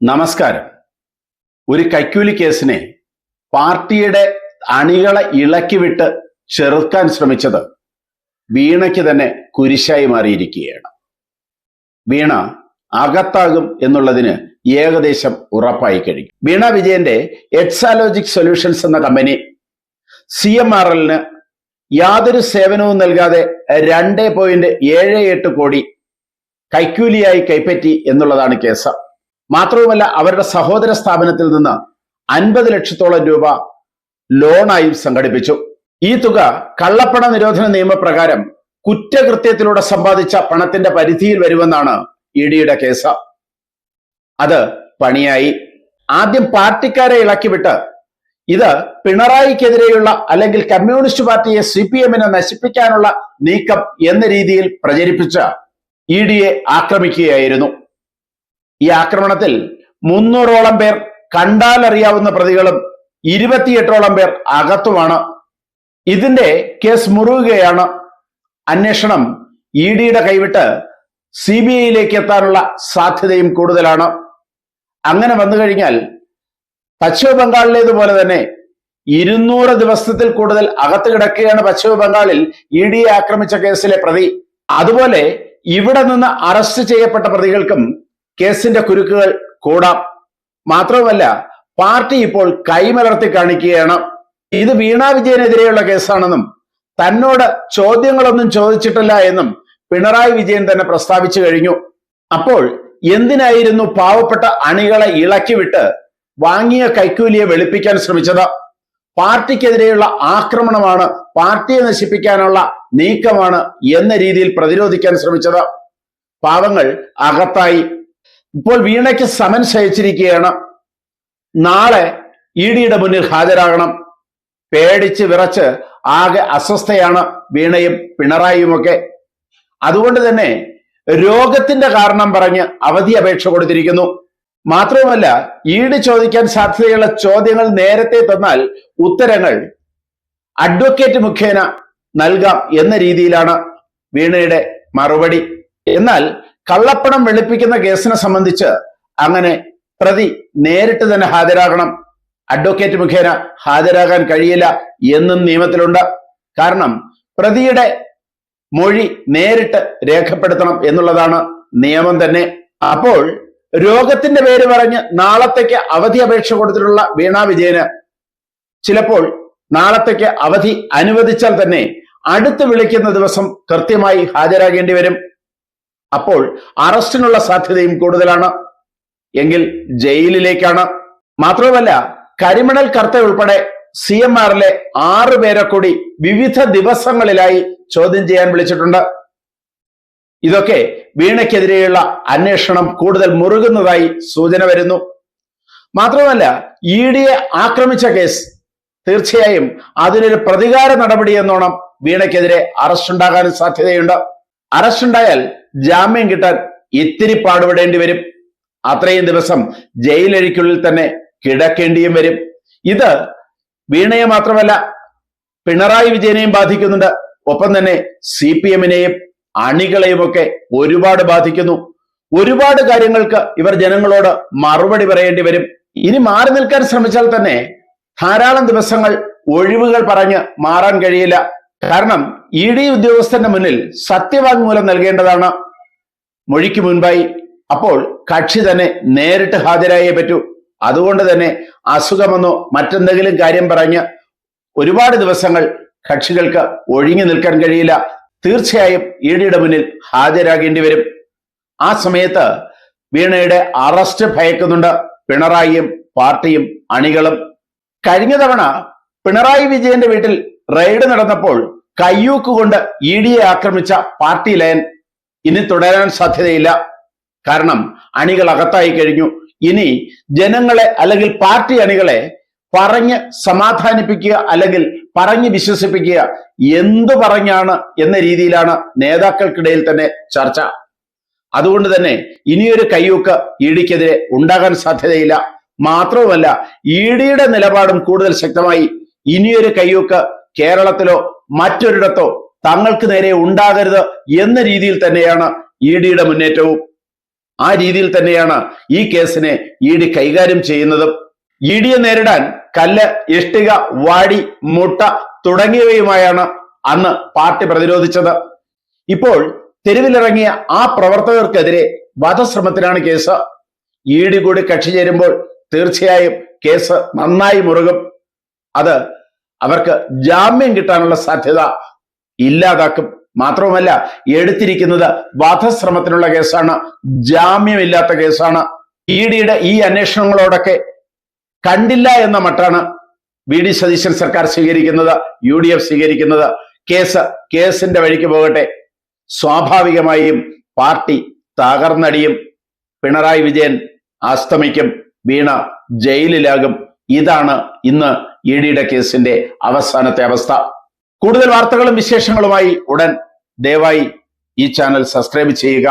നമസ്കാരം. ഒരു കൈക്കൂലി കേസിനെ പാർട്ടിയുടെ അണികളെ ഇളക്കിവിട്ട് ചെറുക്കാൻ ശ്രമിച്ചത് വീണയ്ക്ക് തന്നെ കുരിശായി മാറിയിരിക്കുകയാണ്. വീണ അകത്താകും എന്നുള്ളതിന് ഏകദേശം ഉറപ്പായി കഴിഞ്ഞു. വീണ വിജയന്റെ എക്സാലോജിക് സൊല്യൂഷൻസ് എന്ന കമ്പനി CMRL യാതൊരു സേവനവും നൽകാതെ 2.78 കോടി കൈക്കൂലിയായി കൈപ്പറ്റി എന്നുള്ളതാണ് കേസ്. മാത്രവുമല്ല, അവരുടെ സഹോദര സ്ഥാപനത്തിൽ നിന്ന് 50 ലക്ഷത്തോളം രൂപ ലോണായും സംഘടിപ്പിച്ചു. ഈ തുക കള്ളപ്പണ നിരോധന നിയമപ്രകാരം കുറ്റകൃത്യത്തിലൂടെ സമ്പാദിച്ച പണത്തിന്റെ പരിധിയിൽ വരുമെന്നാണ് ഇഡിയുടെ കേസ്. അത് പണിയായി. ആദ്യം പാർട്ടിക്കാരെ ഇളക്കിവിട്ട് ഇത് പിണറായിക്കെതിരെയുള്ള അല്ലെങ്കിൽ കമ്മ്യൂണിസ്റ്റ് പാർട്ടിയെ CPM-നെ നശിപ്പിക്കാനുള്ള നീക്കം എന്ന രീതിയിൽ പ്രചരിപ്പിച്ച ഇഡിയെ ആക്രമിക്കുകയായിരുന്നു. ഈ ആക്രമണത്തിൽ 300ഓളം പേർ കണ്ടാലറിയാവുന്ന പ്രതികളും 28ഓളം പേർ അകത്തുമാണ്. ഇതിന്റെ കേസ് മുറുകുകയാണ്. അന്വേഷണം ഇഡിയുടെ കൈവിട്ട് CBI-യിലേക്ക് എത്താനുള്ള സാധ്യതയും കൂടുതലാണ്. അങ്ങനെ വന്നു കഴിഞ്ഞാൽ പശ്ചിമ ബംഗാളിലേതുപോലെ തന്നെ 200 ദിവസത്തിൽ കൂടുതൽ അകത്ത് കിടക്കുകയാണ് പശ്ചിമ ബംഗാളിൽ ഇഡിയെ ആക്രമിച്ച കേസിലെ പ്രതി. അതുപോലെ ഇവിടെ നിന്ന് അറസ്റ്റ് ചെയ്യപ്പെട്ട പ്രതികൾക്കും കേസിന്റെ കുരുക്കുകൾ കൂടാം. മാത്രവുമല്ല, പാർട്ടി ഇപ്പോൾ കൈമലർത്തി കാണിക്കുകയാണ്. ഇത് വീണ വിജയനെതിരെയുള്ള കേസാണെന്നും തന്നോട് ചോദ്യങ്ങളൊന്നും ചോദിച്ചിട്ടില്ല എന്നും പിണറായി വിജയൻ തന്നെ പ്രസ്താവിച്ചു കഴിഞ്ഞു. അപ്പോൾ എന്തിനായിരുന്നു പാവപ്പെട്ട അണികളെ ഇളക്കിവിട്ട് വാങ്ങിയ കൈക്കൂലിയെ വെളുപ്പിക്കാൻ ശ്രമിച്ചത്? പാർട്ടിക്കെതിരെയുള്ള ആക്രമണമാണ്, പാർട്ടിയെ നശിപ്പിക്കാനുള്ള നീക്കമാണ് എന്ന രീതിയിൽ പ്രതിരോധിക്കാൻ ശ്രമിച്ചത്. പാവങ്ങൾ അകത്തായി. ഇപ്പോൾ വീണയ്ക്ക് സമൻസ് അയച്ചിരിക്കുകയാണ്. നാളെ ഇഡിയുടെ മുന്നിൽ ഹാജരാകണം. പേടിച്ച് വിറച്ച് ആകെ അസ്വസ്ഥയാണ് വീണയും പിണറായിയുമൊക്കെ. അതുകൊണ്ട് തന്നെ രോഗത്തിന്റെ കാരണം പറഞ്ഞ് അവധി അപേക്ഷ കൊടുത്തിരിക്കുന്നു. മാത്രവുമല്ല, ഇഡി ചോദിക്കാൻ സാധ്യതയുള്ള ചോദ്യങ്ങൾ നേരത്തെ തന്നാൽ ഉത്തരങ്ങൾ അഡ്വക്കേറ്റ് മുഖേന നൽകാം എന്ന രീതിയിലാണ് വീണയുടെ മറുപടി. എന്നാൽ കള്ളപ്പണം വെളുപ്പിക്കുന്ന കേസിനെ സംബന്ധിച്ച് അങ്ങനെ പ്രതി നേരിട്ട് തന്നെ ഹാജരാകണം. അഡ്വക്കേറ്റ് മുഖേന ഹാജരാകാൻ കഴിയില്ല എന്നും നിയമത്തിലുണ്ട്. കാരണം പ്രതിയുടെ മൊഴി നേരിട്ട് രേഖപ്പെടുത്തണം എന്നുള്ളതാണ് നിയമം തന്നെ. അപ്പോൾ രോഗത്തിന്റെ പേര് പറഞ്ഞ് നാളത്തേക്ക് അവധി അപേക്ഷ കൊടുത്തിട്ടുള്ള വീണ വിജയന് ചിലപ്പോൾ നാളത്തേക്ക് അവധി അനുവദിച്ചാൽ തന്നെ അടുത്ത് വിളിക്കുന്ന ദിവസം കൃത്യമായി ഹാജരാകേണ്ടി വരും. അപ്പോൾ അറസ്റ്റിനുള്ള സാധ്യതയും കൂടുതലാണ്. എങ്കിൽ ജയിലിലേക്കാണ്. മാത്രവുമല്ല, കരിമണൽ കർത്ത ഉൾപ്പെടെ CMR-ലെ 6 പേരെ കൂടി വിവിധ ദിവസങ്ങളിലായി ചോദ്യം ചെയ്യാൻ വിളിച്ചിട്ടുണ്ട്. ഇതൊക്കെ വീണയ്ക്കെതിരെയുള്ള അന്വേഷണം കൂടുതൽ മുറുകുന്നതായി സൂചന വരുന്നു. മാത്രമല്ല, ഇഡിയെ ആക്രമിച്ച കേസ് തീർച്ചയായും അതിനൊരു പ്രതികാര നടപടി എന്നോണം വീണയ്ക്കെതിരെ അറസ്റ്റ് ഉണ്ടാകാനും സാധ്യതയുണ്ട്. അറസ്റ്റ് ഉണ്ടായാൽ ജാമ്യം കിട്ടാൻ ഇത്തിരി പാടുപെടേണ്ടി വരും. അത്രയും ദിവസം ജയിലഴിക്കുള്ളിൽ തന്നെ കിടക്കേണ്ടിയും വരും. ഇത് വീണയെ മാത്രമല്ല പിണറായി വിജയനെയും ബാധിക്കുന്നുണ്ട്. ഒപ്പം തന്നെ CPM-നെയും അണികളെയുമൊക്കെ ഒരുപാട് ബാധിക്കുന്നു. ഒരുപാട് കാര്യങ്ങൾക്ക് ഇവർ ജനങ്ങളോട് മറുപടി പറയേണ്ടി വരും. ഇനി മാറി നിൽക്കാൻ ശ്രമിച്ചാൽ തന്നെ ധാരാളം ദിവസങ്ങൾ ഒഴിവുകൾ പറഞ്ഞ് മാറാൻ കഴിയില്ല. കാരണം ഇഡി ഉദ്യോഗസ്ഥന്റെ മുന്നിൽ സത്യവാങ്മൂലം നൽകേണ്ടതാണ് മൊഴിക്ക് മുൻപായി. അപ്പോൾ കക്ഷി തന്നെ നേരിട്ട് ഹാജരായേ പറ്റൂ. അതുകൊണ്ട് തന്നെ അസുഖമെന്നോ മറ്റെന്തെങ്കിലും കാര്യം പറഞ്ഞ് ഒരുപാട് ദിവസങ്ങൾ കക്ഷികൾക്ക് ഒഴിഞ്ഞു നിൽക്കാൻ കഴിയില്ല. തീർച്ചയായും ഇഡിയുടെ മുന്നിൽ ഹാജരാകേണ്ടി വരും. ആ സമയത്ത് വീണയുടെ അറസ്റ്റ് ഭയക്കുന്നുണ്ട് പിണറായിയും പാർട്ടിയും അണികളും. കഴിഞ്ഞ തവണ പിണറായി വിജയന്റെ വീട്ടിൽ റെയ്ഡ് നടന്നപ്പോൾ കയ്യൂക്കുകൊണ്ട് ഇഡിയെ ആക്രമിച്ച പാർട്ടി ലയൻ ഇനി തുടരാൻ സാധ്യതയില്ല. കാരണം അണികൾ അകത്തായി കഴിഞ്ഞു. ഇനി ജനങ്ങളെ അല്ലെങ്കിൽ പാർട്ടി അണികളെ പറഞ്ഞ് സമാധാനിപ്പിക്കുക അല്ലെങ്കിൽ പറഞ്ഞ് വിശ്വസിപ്പിക്കുക എന്തു പറഞ്ഞാണ് എന്ന രീതിയിലാണ് നേതാക്കൾക്കിടയിൽ തന്നെ ചർച്ച. അതുകൊണ്ട് തന്നെ ഇനിയൊരു കയ്യൂക്ക് ഇഡിക്കെതിരെ ഉണ്ടാകാൻ സാധ്യതയില്ല. മാത്രവുമല്ല, ഇഡിയുടെ നിലപാടും കൂടുതൽ ശക്തമായി. ഇനിയൊരു കയ്യൂക്ക് കേരളത്തിലോ മറ്റൊരിടത്തോ തങ്ങൾക്ക് നേരെ ഉണ്ടാകരുത് എന്ന രീതിയിൽ തന്നെയാണ് ഇഡിയുടെ മുന്നേറ്റവും. ആ രീതിയിൽ തന്നെയാണ് ഈ കേസിനെ ഇ ഡി കൈകാര്യം ചെയ്യുന്നതും. ഇ ഡിയെ നേരിടാൻ കല്ല്, ഇഷ്ടിക, വാടി, മുട്ട തുടങ്ങിയവയുമായാണ് അന്ന് പാർട്ടി പ്രതിരോധിച്ചത്. ഇപ്പോൾ തെരുവിലിറങ്ങിയ ആ പ്രവർത്തകർക്കെതിരെ വധശ്രമത്തിനാണ് കേസ്. ഇ ഡി കൂടി കക്ഷി ചേരുമ്പോൾ തീർച്ചയായും കേസ് നന്നായി മുറുകും. അത് അവർക്ക് ജാമ്യം കിട്ടാനുള്ള സാധ്യത ഇല്ലാതാക്കും. മാത്രവുമല്ല, എടുത്തിരിക്കുന്നത് വധശ്രമത്തിനുള്ള കേസാണ്, ജാമ്യമില്ലാത്ത കേസാണ്. ഇ ഡിയുടെ ഈ അന്വേഷണങ്ങളോടൊക്കെ കണ്ടില്ല എന്ന മട്ടാണ് വി ഡി സതീശൻ സർക്കാർ സ്വീകരിക്കുന്നത്, UDF സ്വീകരിക്കുന്നത്. കേസിന്റെ വഴിക്ക് പോകട്ടെ. സ്വാഭാവികമായും പാർട്ടി തകർന്നടിയും. പിണറായി വിജയൻ അസ്തമിക്കും, വീണ ജയിലിലാകും. ഇതാണ് ഇന്ന് ഇ ഡിയുടെ കേസിന്റെ അവസാനത്തെ അവസ്ഥ. കൂടുതൽ വാർത്തകളും വിശേഷങ്ങളുമായി ഉടൻ ദയവായി ഈ ചാനൽ സബ്സ്ക്രൈബ് ചെയ്യുക.